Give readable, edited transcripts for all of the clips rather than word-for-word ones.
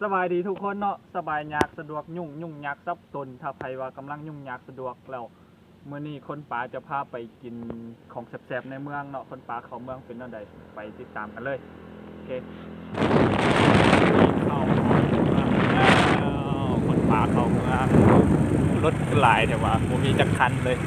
สบายดีทุกคนเนาะสบายยากสะดวกยุ่งยากซับซ้อนถ้าใครว่ากำลังยุ่งยากสะดวกแล้วมื้อนี้คนป่าจะพาไปกินของแซ่บๆในเมืองเนาะคนป่าเขาเมืองเป็นจังไดไปติดตามกันเลยโอเคเข้าเมืองแล้วคนป่าเข้าเมืองรถหลายแต่ว่าบ่มีจักคันเลย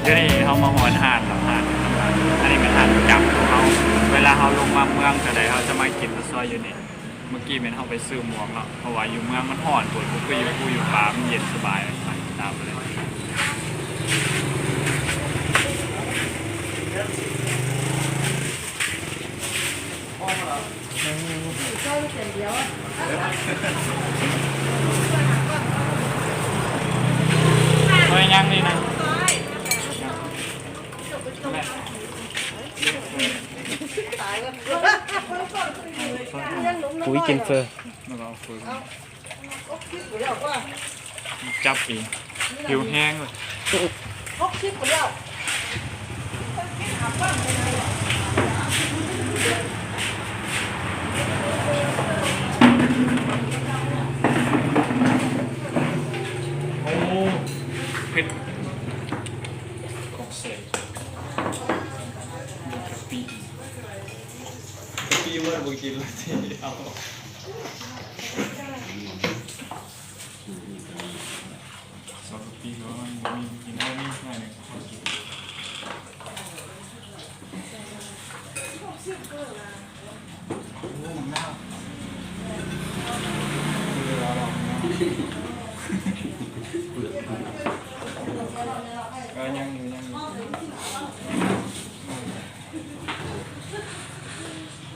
เดี๋ยวนี้เขามาหอนหาดหรอหาดอันนี้เป็นหาดประจำของเขาเวลาเขาลงมาเมืองแต่ใดเขาจะมากินข้าวซอยอยู่นี่เมื่อกี้เป็นเขาไปซื้อหมวกเนาะเพราะว่าอยู่เมืองมันห่อนปวดกูอยู่ป่ามันเย็นสบายไปตามไปเลยเฮ้ยยังนี่นะปุ๋ยกินเฟอร์แล้วก็คุยจับอีกผิวแห้งเลยโอ้เผ็ดของเสกปีว่าบุกินเลยทีเอาสองปีก็มีกินได้ไม่ง่ายเลยโอ้หน้าก็ยัง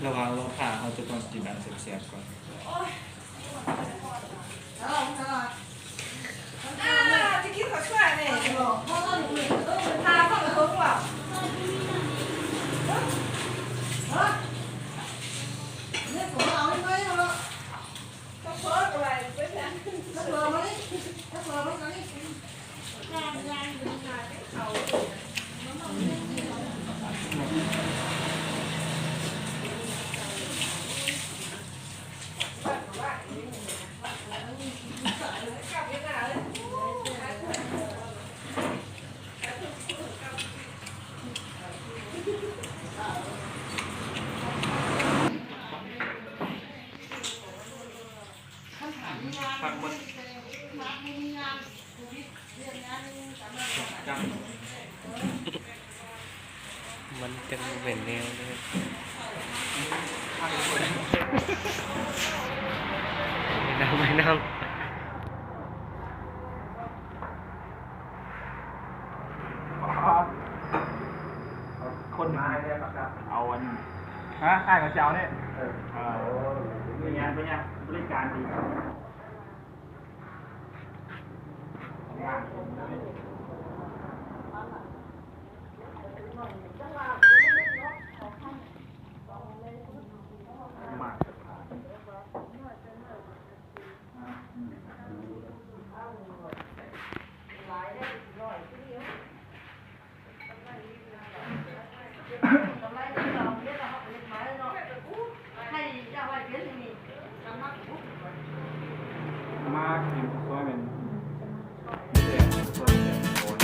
ระวังเราผ่าเขาจะต้องกินแบบเสียบๆก่อนจะคิดเขาช่วยเนี่ยพาเข้าไปคุ้มเปล่าเนี่ยผมเอาไม่ไหวหรอกต้องเพิ่มอะไรไปแทนต้องเพิ่มไหมต้องเพิ่มไหมกันนี่งานเขา ผักมันจัง มันจะเป็นแนวเลยไม่น้ำคนมาเอาวันฮะค่ายกับเจ้าเนี่ยเป็นไงบริการดี มากกินซอยเป็นไม่ใช่ซอยเป็นโอน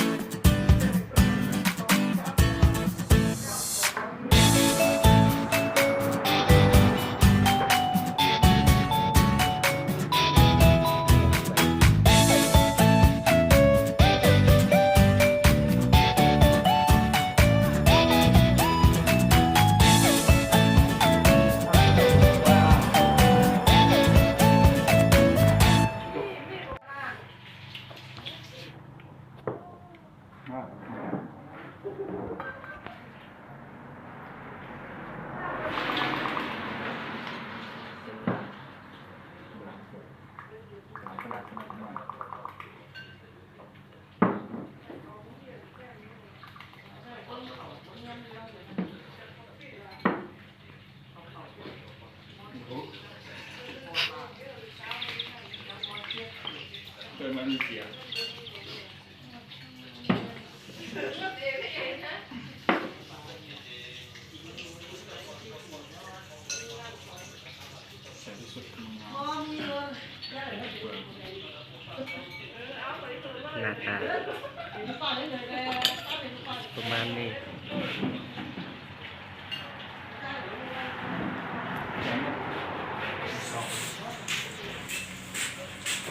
เกิดมามีเสียงใส่ที่สุดคือ หน้าตาประมาณนี้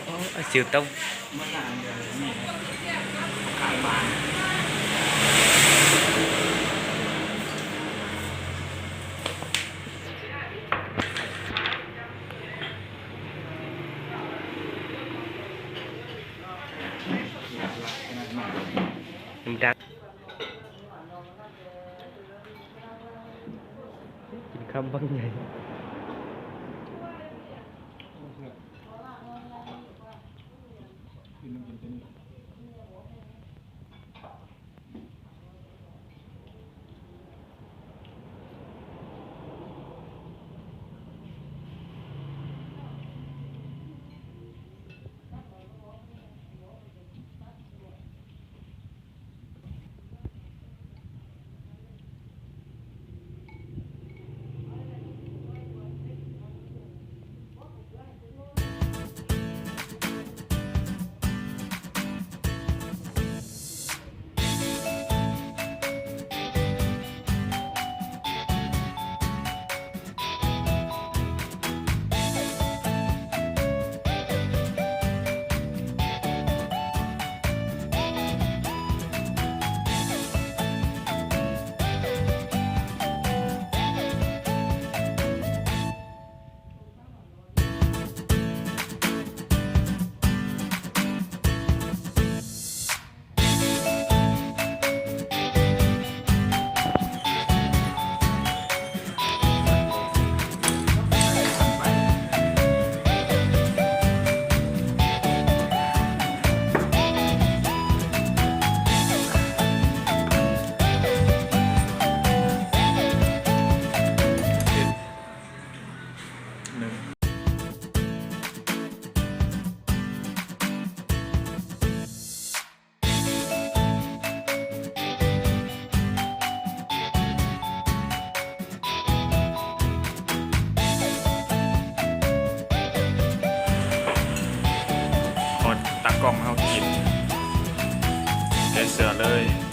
อ๋อสิวต้ม เมื่อนานเดือนนี่ขายบานน้ำดักกินคำบางใหญ่ กล่องเขากินแกเสือเลย